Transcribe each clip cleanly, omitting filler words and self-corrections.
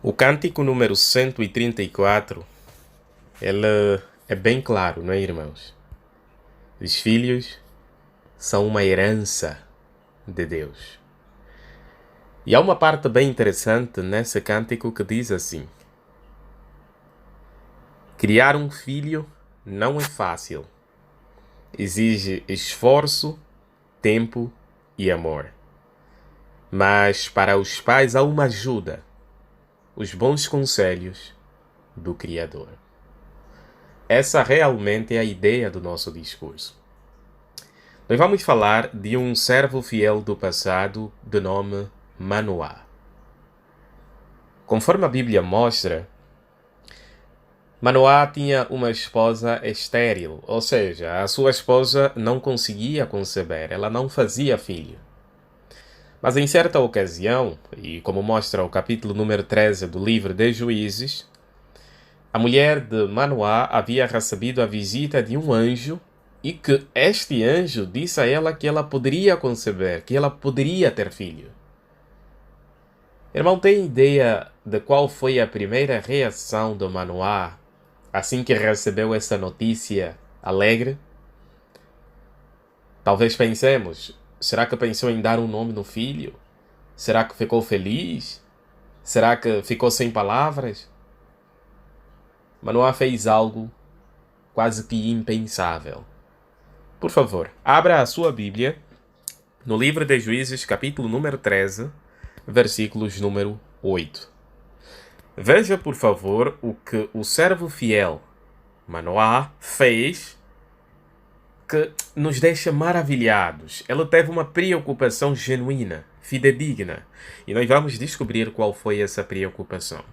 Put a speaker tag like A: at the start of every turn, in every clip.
A: O cântico número 134, ele é bem claro, não é, irmãos? Os filhos são uma herança de Deus. E há uma parte bem interessante nesse cântico que diz assim: criar um filho não é fácil. Exige esforço, tempo e amor. Mas para os pais há uma ajuda: os bons conselhos do Criador. Essa realmente é a ideia do nosso discurso. Nós vamos falar de um servo fiel do passado de nome Manoá. Conforme a Bíblia mostra, Manoá tinha uma esposa estéril, ou seja, a sua esposa não conseguia conceber, ela não fazia filho. Mas em certa ocasião, e como mostra o capítulo número 13 do livro de Juízes, a mulher de Manoá havia recebido a visita de um anjo e que este anjo disse a ela que ela poderia conceber, que ela poderia ter filho. Irmão, tem ideia de qual foi a primeira reação de Manoá assim que recebeu essa notícia alegre? Talvez pensemos, será que pensou em dar um nome no filho? Será que ficou feliz? Será que ficou sem palavras? Manoá fez algo quase que impensável. Por favor, abra a sua Bíblia no livro de Juízes, capítulo número 13, versículos número 8. Veja, por favor, o que o servo fiel Manoá fez que nos deixa maravilhados. Ele teve uma preocupação genuína, fidedigna, e nós vamos descobrir qual foi essa preocupação.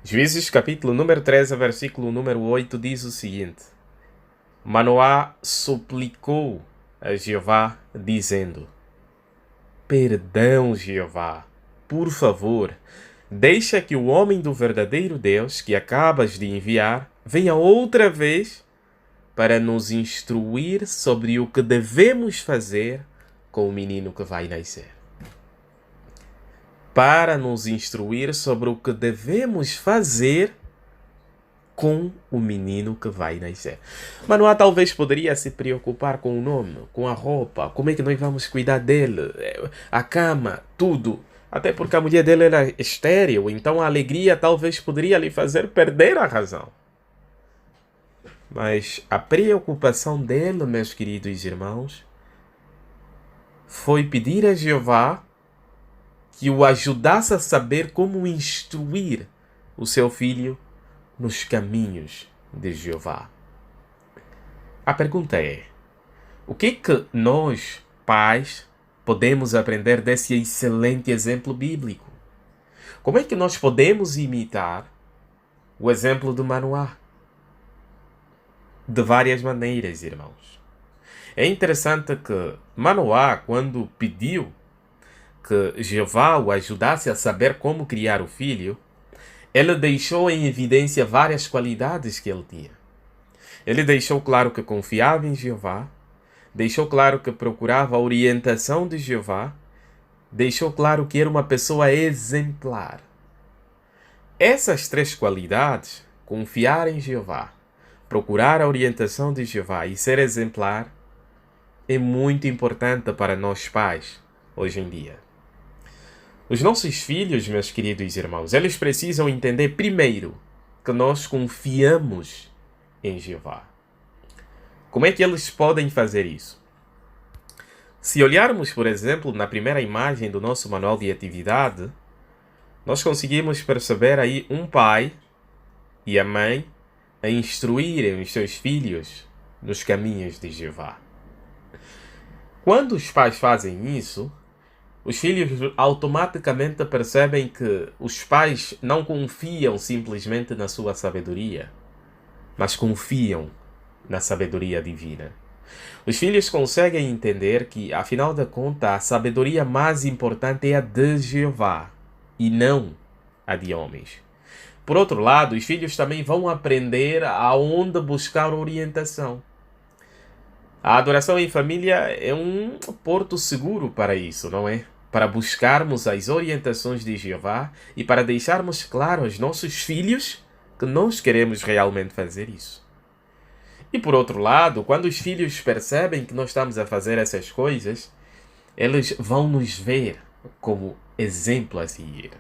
A: Juízes, capítulo número 13, versículo número 8, diz o seguinte: Manoá suplicou a Jeová, dizendo: Perdão, Jeová, por favor, deixa que o homem do verdadeiro Deus, que acabas de enviar, venha outra vez para nos instruir sobre o que devemos fazer com o menino que vai nascer. Para nos instruir sobre o que devemos fazer com o menino que vai nascer. Manoá talvez poderia se preocupar com o nome, com a roupa, como é que nós vamos cuidar dele, a cama, tudo. Até porque a mulher dele era estéril, então a alegria talvez poderia lhe fazer perder a razão. Mas a preocupação dele, meus queridos irmãos, foi pedir a Jeová que o ajudasse a saber como instruir o seu filho nos caminhos de Jeová. A pergunta é: o que nós, pais, podemos aprender desse excelente exemplo bíblico? Como é que nós podemos imitar o exemplo de Manoá? De várias maneiras, irmãos. É interessante que Manoá, quando pediu que Jeová o ajudasse a saber como criar o filho, ele deixou em evidência várias qualidades que ele tinha. Ele deixou claro que confiava em Jeová, deixou claro que procurava a orientação de Jeová, deixou claro que era uma pessoa exemplar. Essas três qualidades, confiar em Jeová, procurar a orientação de Jeová e ser exemplar, é muito importante para nós pais hoje em dia. Os nossos filhos, meus queridos irmãos, eles precisam entender primeiro que nós confiamos em Jeová. Como é que eles podem fazer isso? Se olharmos, por exemplo, na primeira imagem do nosso manual de atividade, nós conseguimos perceber aí um pai e a mãe a instruírem os seus filhos nos caminhos de Jeová. Quando os pais fazem isso, os filhos automaticamente percebem que os pais não confiam simplesmente na sua sabedoria, mas confiam na sabedoria divina. Os filhos conseguem entender que, afinal de contas, a sabedoria mais importante é a de Jeová e não a de homens. Por outro lado, os filhos também vão aprender aonde buscar orientação. A adoração em família é um porto seguro para isso, não é? para buscarmos as orientações de Jeová e para deixarmos claro aos nossos filhos que nós queremos realmente fazer isso. E por outro lado, quando os filhos percebem que nós estamos a fazer essas coisas, eles vão nos ver como exemplo a seguir.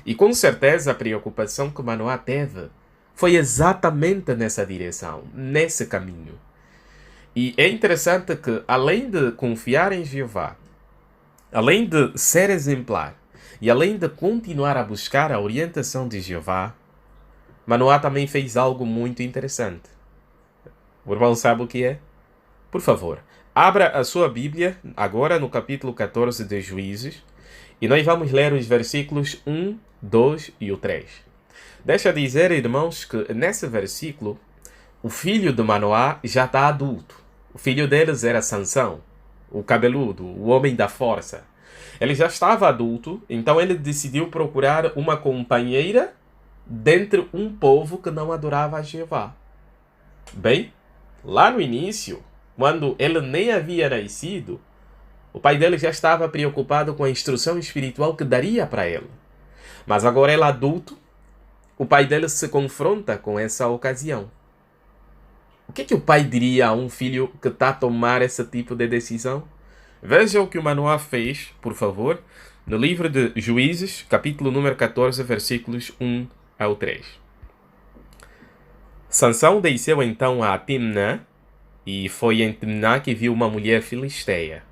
A: E com certeza a preocupação que Manoá teve foi exatamente nessa direção, nesse caminho. E é interessante que, além de confiar em Jeová, além de ser exemplar e além de continuar a buscar a orientação de Jeová, Manoá também fez algo muito interessante. O irmão sabe o que é? Por favor, abra a sua Bíblia agora no capítulo 14 de Juízes e nós vamos ler os versículos 1, 2 e o 3. Deixa dizer, irmãos, que nesse versículo o filho de Manoá já está adulto. O filho deles era Sansão, o cabeludo, o homem da força. Ele já estava adulto, então ele decidiu procurar uma companheira dentre um povo que não adorava a Jeová. Bem, lá no início, quando ele nem havia nascido, o pai dele já estava preocupado com a instrução espiritual que daria para ele. Mas agora ele adulto, o pai dele se confronta com essa ocasião. O que o pai diria a um filho que está a tomar esse tipo de decisão? Veja o que o Manoá fez, por favor, no livro de Juízes, capítulo número 14, versículos 1 ao 3. Sansão desceu então a Timnã, e foi em Timnã que viu uma mulher filisteia.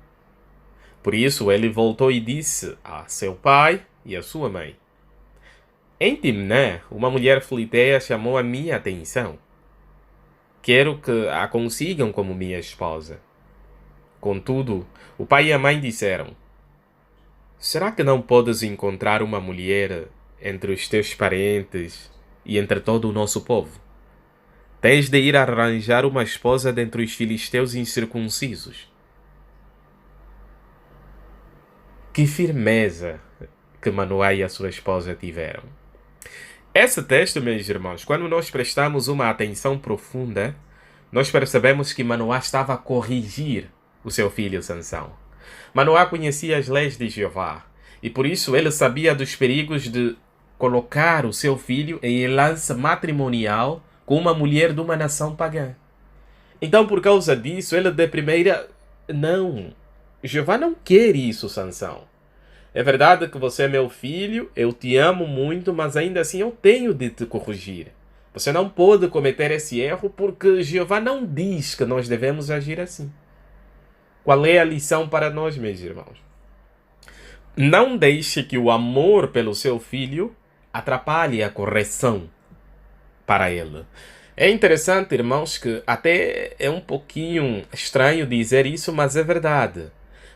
A: Por isso ele voltou e disse a seu pai e a sua mãe: Em Timnã, uma mulher filisteia chamou a minha atenção. Quero que a consigam como minha esposa. Contudo, o pai e a mãe disseram: Será que não podes encontrar uma mulher entre os teus parentes e entre todo o nosso povo? Tens de ir arranjar uma esposa dentre os filisteus incircuncisos. Que firmeza que Manoá e a sua esposa tiveram. Esse texto, meus irmãos, quando nós prestamos uma atenção profunda, nós percebemos que Manoá estava a corrigir o seu filho Sansão. Manoá conhecia as leis de Jeová e por isso ele sabia dos perigos de colocar o seu filho em aliança matrimonial com uma mulher de uma nação pagã. Então, por causa disso, ele de primeira, não, Jeová não quer isso, Sansão. É verdade que você é meu filho, eu te amo muito, mas ainda assim eu tenho de te corrigir. Você não pode cometer esse erro porque Jeová não diz que nós devemos agir assim. Qual é a lição para nós, meus irmãos? Não deixe que o amor pelo seu filho atrapalhe a correção para ele. É interessante, irmãos, que até é um pouquinho estranho dizer isso, mas é verdade.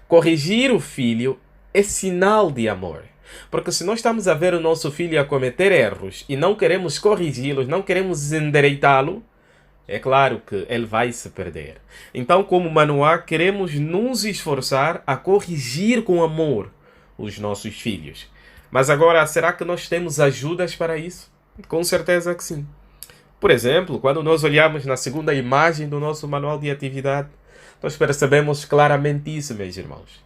A: Corrigir o filho é sinal de amor. Porque se nós estamos a ver o nosso filho a cometer erros e não queremos corrigi-los, não queremos endireitá-lo, é claro que ele vai se perder. Então, como Manoá, queremos nos esforçar a corrigir com amor os nossos filhos. Mas agora, será que nós temos ajudas para isso? Com certeza que sim. Por exemplo, quando nós olhamos na segunda imagem do nosso manual de atividade, nós percebemos claramente isso, meus irmãos.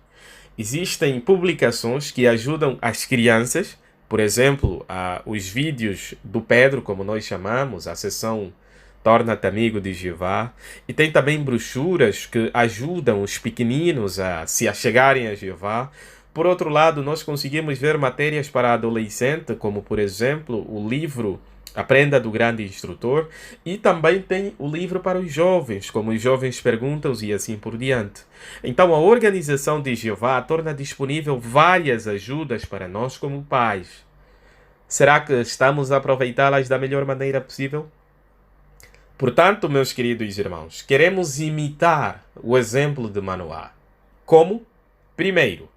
A: Existem publicações que ajudam as crianças, por exemplo, os vídeos do Pedro, como nós chamamos, a sessão Torna-te Amigo de Jeová, e tem também brochuras que ajudam os pequeninos a se achegarem a Jeová. Por outro lado, nós conseguimos ver matérias para adolescente, como por exemplo o livro Aprenda do Grande Instrutor, e também tem o livro para os jovens, como os jovens perguntam e assim por diante. Então a organização de Jeová torna disponível várias ajudas para nós como pais. Será que estamos a aproveitá-las da melhor maneira possível? Portanto, meus queridos irmãos, queremos imitar o exemplo de Manoá. Como? Primeiro,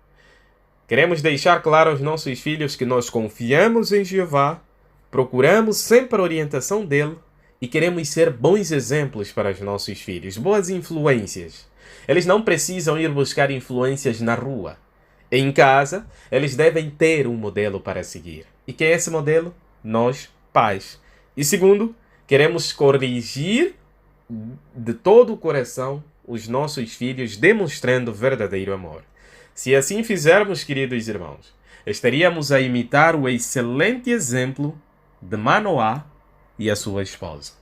A: queremos deixar claro aos nossos filhos que nós confiamos em Jeová, procuramos sempre a orientação dele e queremos ser bons exemplos para os nossos filhos, boas influências. Eles não precisam ir buscar influências na rua. Em casa, eles devem ter um modelo para seguir. E quem é esse modelo? Nós, pais. E segundo, queremos corrigir de todo o coração os nossos filhos, demonstrando verdadeiro amor. Se assim fizermos, queridos irmãos, estaríamos a imitar o excelente exemplo de Manoá e a sua esposa.